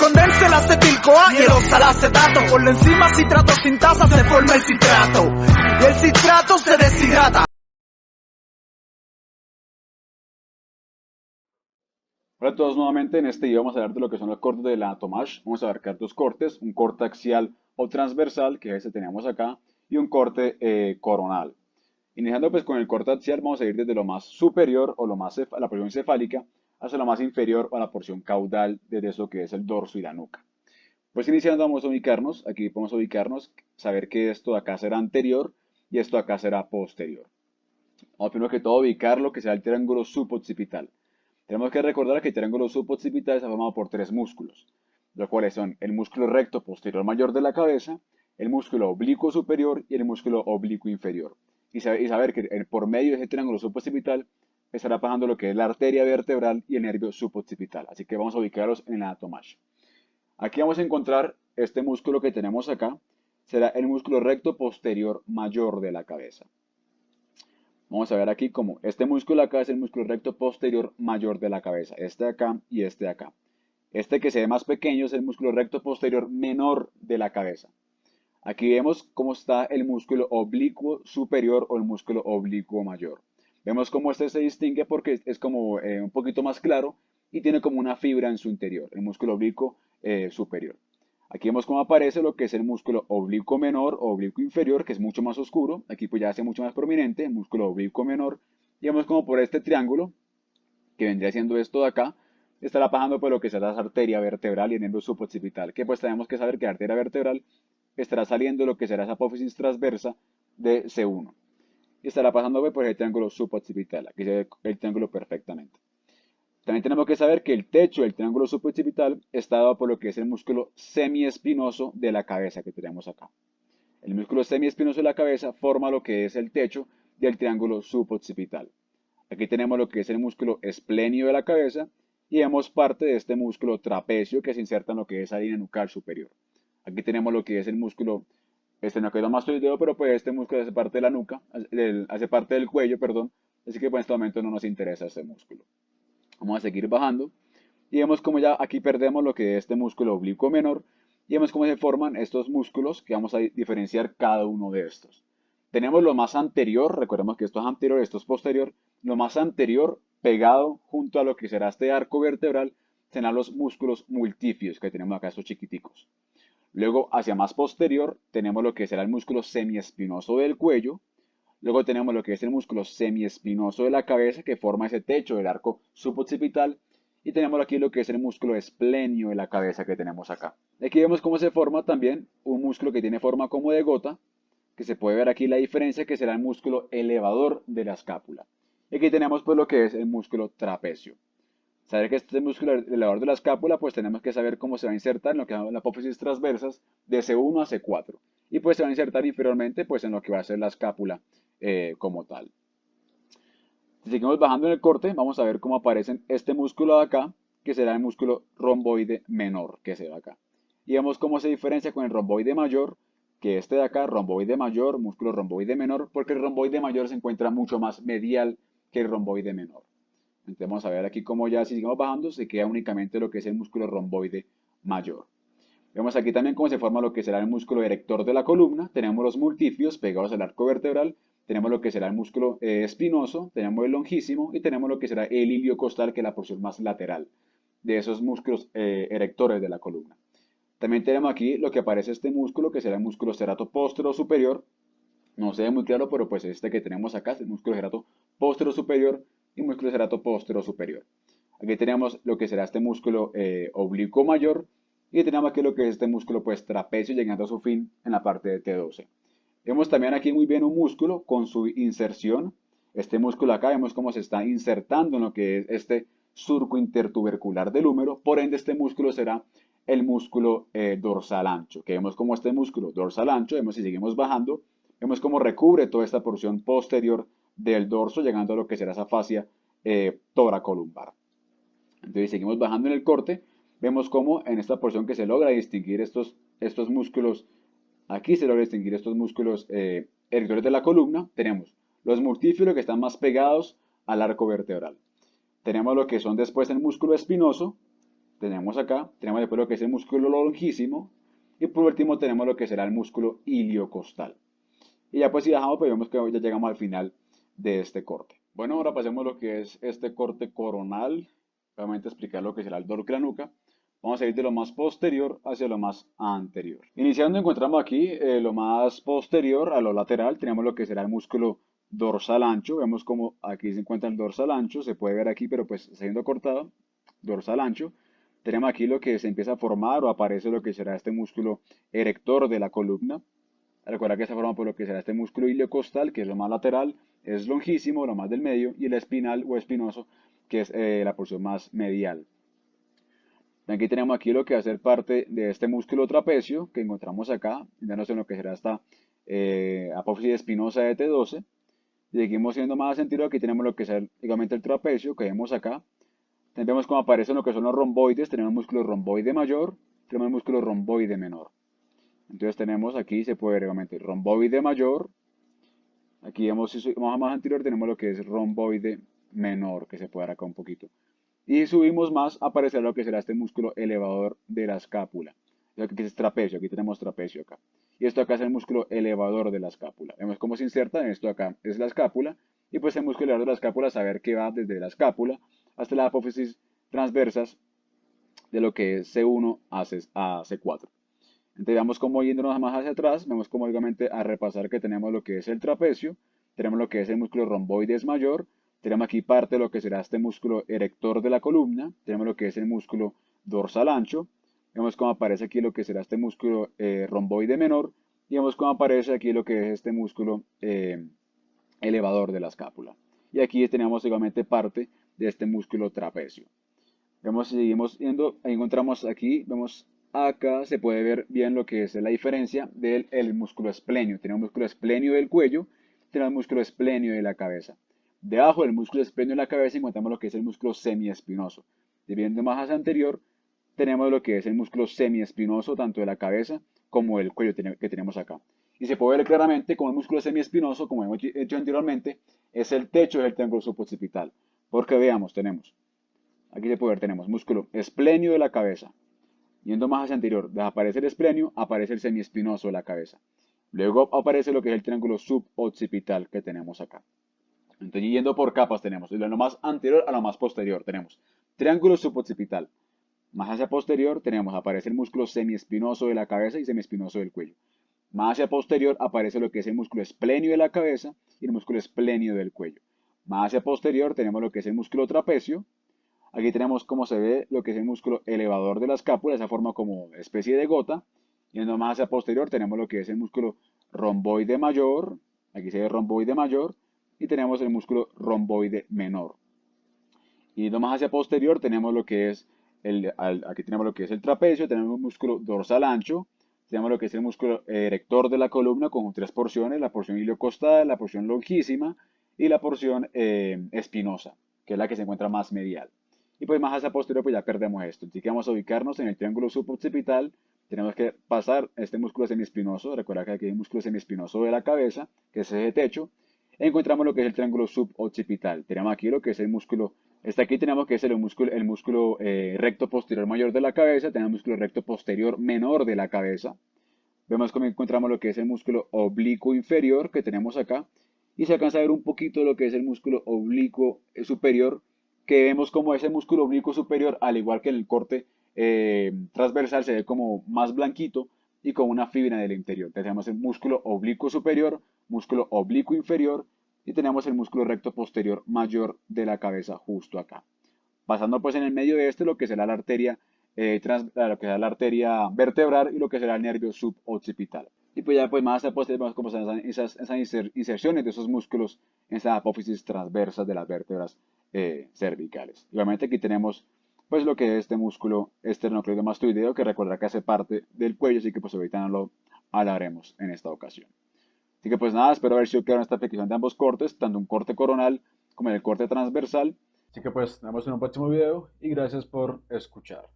condensa el acetil-CoA y el oxalacetato. Por la enzima citrato sintasa se forma el citrato y el citrato se deshidrata. Hola a todos nuevamente, en este video vamos a hablar de lo que son los cortes de la Tomash. Vamos a abarcar dos cortes, un corte axial o transversal, que es este que tenemos acá, y un corte coronal. Iniciando pues con el corte axial, vamos a ir desde lo más superior o la porción cefálica hasta lo más inferior o la porción caudal, desde eso que es el dorso y la nuca. Pues iniciando vamos a ubicarnos, aquí podemos ubicarnos, saber que esto de acá será anterior y esto de acá será posterior. Vamos primero que todo a ubicar lo que será el triángulo suboccipital. Tenemos que recordar que el triángulo suboccipital está formado por tres músculos, los cuales son el músculo recto posterior mayor de la cabeza, el músculo oblicuo superior y el músculo oblicuo inferior. Y saber que por medio de ese triángulo suboccipital estará pasando lo que es la arteria vertebral y el nervio suboccipital. Así que vamos a ubicarlos en la Tomash. Aquí vamos a encontrar este músculo que tenemos acá, será el músculo recto posterior mayor de la cabeza. Vamos a ver aquí como este músculo acá es el músculo recto posterior mayor de la cabeza, este de acá y este de acá. Este que se ve más pequeño es el músculo recto posterior menor de la cabeza. Aquí vemos cómo está el músculo oblicuo superior o el músculo oblicuo mayor. Vemos cómo este se distingue porque es como un poquito más claro y tiene como una fibra en su interior, el músculo oblicuo superior. Aquí vemos cómo aparece lo que es el músculo oblicuo menor o oblicuo inferior, que es mucho más oscuro. Aquí pues ya hace mucho más prominente, el músculo oblicuo menor. Y vemos como por este triángulo, que vendría siendo esto de acá, estará pasando por lo que será la arteria vertebral y el nervio suboccipital. Que pues tenemos que saber que la arteria vertebral estará saliendo lo que será esa apófisis transversa de C1. Y estará pasando por el triángulo suboccipital. Aquí se ve el triángulo perfectamente. También tenemos que saber que el techo del triángulo suboccipital está dado por lo que es el músculo semiespinoso de la cabeza que tenemos acá. El músculo semiespinoso de la cabeza forma lo que es el techo del triángulo suboccipital. Aquí tenemos lo que es el músculo esplenio de la cabeza y vemos parte de este músculo trapecio que se inserta en lo que es la línea nucal superior. Aquí tenemos lo que es el músculo esternocleidomastoideo, pero pues este músculo hace parte de la nuca, hace parte del cuello, perdón, así que pues en este momento no nos interesa este músculo. Vamos a seguir bajando y vemos como ya aquí perdemos lo que es este músculo oblicuo menor y vemos cómo se forman estos músculos que vamos a diferenciar cada uno de estos. Tenemos lo más anterior, recordemos que esto es anterior, esto es posterior, lo más anterior pegado junto a lo que será este arco vertebral serán los músculos multífidos que tenemos acá, estos chiquiticos. Luego hacia más posterior tenemos lo que será el músculo semiespinoso del cuello. Luego tenemos lo que es el músculo semiespinoso de la cabeza que forma ese techo del arco suboccipital. Y tenemos aquí lo que es el músculo esplenio de la cabeza que tenemos acá. Aquí vemos cómo se forma también un músculo que tiene forma como de gota, que se puede ver aquí la diferencia, que será el músculo elevador de la escápula. Y aquí tenemos pues lo que es el músculo trapecio. Saber que este músculo elevador de la escápula, pues tenemos que saber cómo se va a insertar en lo que son las apófisis transversas de C1 a C4. Y pues se va a insertar inferiormente pues en lo que va a ser la escápula como tal. Si seguimos bajando en el corte, vamos a ver cómo aparece este músculo de acá, que será el músculo romboide menor, que se ve acá. Y vemos cómo se diferencia con el romboide mayor, que este de acá, romboide mayor, músculo romboide menor, porque el romboide mayor se encuentra mucho más medial que el romboide menor. Entonces vamos a ver aquí cómo ya si seguimos bajando se queda únicamente lo que es el músculo romboide mayor. Vemos aquí también cómo se forma lo que será el músculo erector de la columna. Tenemos los multifios pegados al arco vertebral. Tenemos lo que será el músculo espinoso. Tenemos el longísimo y tenemos lo que será el iliocostal, que es la porción más lateral de esos músculos erectores de la columna. También tenemos aquí lo que aparece este músculo, que será el músculo cerato póstero superior. No se ve muy claro, pero pues este que tenemos acá es el músculo cerato póstero superior y músculo cerato póstero superior. Aquí tenemos lo que será este músculo oblicuo mayor y tenemos aquí lo que es este músculo pues trapecio llegando a su fin en la parte de T12. Vemos también aquí muy bien un músculo con su inserción. Este músculo acá vemos cómo se está insertando en lo que es este surco intertubercular del húmero. Por ende este músculo será el músculo dorsal ancho. Que vemos como este músculo dorsal ancho, vemos si seguimos bajando, vemos cómo recubre toda esta porción posterior del dorso, llegando a lo que será esa fascia toracolumbar. Entonces seguimos bajando en el corte, vemos cómo en esta porción que se logra distinguir estos músculos, aquí se logra distinguir estos músculos erectores de la columna, tenemos los multífilos que están más pegados al arco vertebral. Tenemos lo que son después el músculo espinoso, tenemos acá, tenemos después lo que es el músculo longísimo y por último tenemos lo que será el músculo iliocostal. Y ya pues si bajamos, pues vemos que ya llegamos al final de este corte. Bueno, ahora pasemos a lo que es este corte coronal. Obviamente explicar lo que será el dorso de la nuca. Vamos a ir de lo más posterior hacia lo más anterior. Iniciando encontramos aquí lo más posterior a lo lateral. Tenemos lo que será el músculo dorsal ancho. Vemos como aquí se encuentra el dorsal ancho. Se puede ver aquí, pero pues está siendo cortado. Dorsal ancho. Tenemos aquí lo que se empieza a formar o aparece lo que será este músculo erector de la columna. Recuerda que se forma por lo que será este músculo iliocostal, que es lo más lateral, es longísimo, lo más del medio, y el espinal o espinoso, que es la porción más medial. Aquí tenemos aquí lo que va a ser parte de este músculo trapecio, que encontramos acá, dándose en lo que será esta apófisis espinosa de T12. Y seguimos siendo más sentido, aquí tenemos lo que es el ligamento del trapecio, que vemos acá. Vemos cómo aparecen lo que son los romboides, tenemos el músculo romboide mayor, tenemos el músculo romboide menor. Entonces tenemos aquí, se puede ver nuevamente romboide mayor. Aquí vemos, si subimos más anterior, tenemos lo que es romboide menor, que se puede ver acá un poquito. Y subimos más, aparecerá lo que será este músculo elevador de la escápula. Aquí es trapecio, aquí tenemos trapecio acá. Y esto acá es el músculo elevador de la escápula. Vemos cómo se inserta, esto acá es la escápula. Y pues el músculo elevador de la escápula, saber que va desde la escápula hasta la apófisis transversas de lo que es C1 a C4. Entonces vamos como yéndonos más hacia atrás, vemos como obviamente a repasar que tenemos lo que es el trapecio, tenemos lo que es el músculo romboides mayor, tenemos aquí parte de lo que será este músculo erector de la columna, tenemos lo que es el músculo dorsal ancho, vemos cómo aparece aquí lo que será este músculo romboide menor, y vemos cómo aparece aquí lo que es este músculo elevador de la escápula. Y aquí tenemos igualmente parte de este músculo trapecio. Vemos, seguimos viendo, ahí encontramos aquí, vemos acá, se puede ver bien lo que es la diferencia del músculo esplenio. Tenemos el músculo esplenio del cuello, tenemos el músculo esplenio de la cabeza. Debajo del músculo esplenio de la cabeza encontramos lo que es el músculo semiespinoso. Y viendo más hacia anterior, tenemos lo que es el músculo semiespinoso, tanto de la cabeza como del cuello que tenemos acá. Y se puede ver claramente como el músculo semiespinoso, como hemos hecho anteriormente, es el techo del triángulo suboccipital. Porque veamos, tenemos aquí se puede ver, tenemos músculo esplenio de la cabeza. Yendo más hacia anterior, desaparece el esplenio, aparece el semiespinoso de la cabeza. Luego aparece lo que es el triángulo suboccipital que tenemos acá. Entonces, yendo por capas, tenemos de lo más anterior a lo más posterior. Tenemos triángulo suboccipital. Más hacia posterior, tenemos, aparece el músculo semiespinoso de la cabeza y semiespinoso del cuello. Más hacia posterior, aparece lo que es el músculo esplenio de la cabeza y el músculo esplenio del cuello. Más hacia posterior, tenemos lo que es el músculo trapecio. Aquí tenemos cómo se ve lo que es el músculo elevador de la escápula, esa forma como especie de gota. Yendo más hacia posterior tenemos lo que es el músculo romboide mayor, aquí se ve romboide mayor, y tenemos el músculo romboide menor. Y yendo más hacia posterior tenemos lo que es aquí tenemos lo que es el trapecio, tenemos un músculo dorsal ancho, tenemos lo que es el músculo erector de la columna con tres porciones, la porción iliocostal, la porción longísima y la porción espinosa, que es la que se encuentra más medial. Y pues más hacia posterior pues ya perdemos esto. Así que vamos a ubicarnos en el triángulo suboccipital. Tenemos que pasar este músculo semiespinoso. Recuerda que aquí hay un músculo semiespinoso de la cabeza, que es ese techo. Encontramos lo que es el triángulo suboccipital. Tenemos aquí lo que es el músculo. Aquí tenemos que es el músculo recto posterior mayor de la cabeza. Tenemos el músculo recto posterior menor de la cabeza. Vemos cómo encontramos lo que es el músculo oblicuo inferior que tenemos acá. Y se alcanza a ver un poquito lo que es el músculo oblicuo superior, que vemos como ese músculo oblicuo superior, al igual que en el corte transversal, se ve como más blanquito y con una fibra del interior. Tenemos el músculo oblicuo superior, músculo oblicuo inferior y tenemos el músculo recto posterior mayor de la cabeza justo acá. Pasando pues en el medio de este lo que será la arteria, lo que será la arteria vertebral y lo que será el nervio suboccipital. Y pues ya pues más después vemos cómo están esas inserciones de esos músculos en esas apófisis transversas de las vértebras cervicales. Igualmente aquí tenemos pues lo que es este músculo esternocleidomastoideo que recuerda que hace parte del cuello, así que pues ahorita no lo hablaremos en esta ocasión. Así que pues nada, espero haber sido claro en esta explicación de ambos cortes, tanto un corte coronal como el corte transversal. Así que pues nos vemos en un próximo video y gracias por escuchar.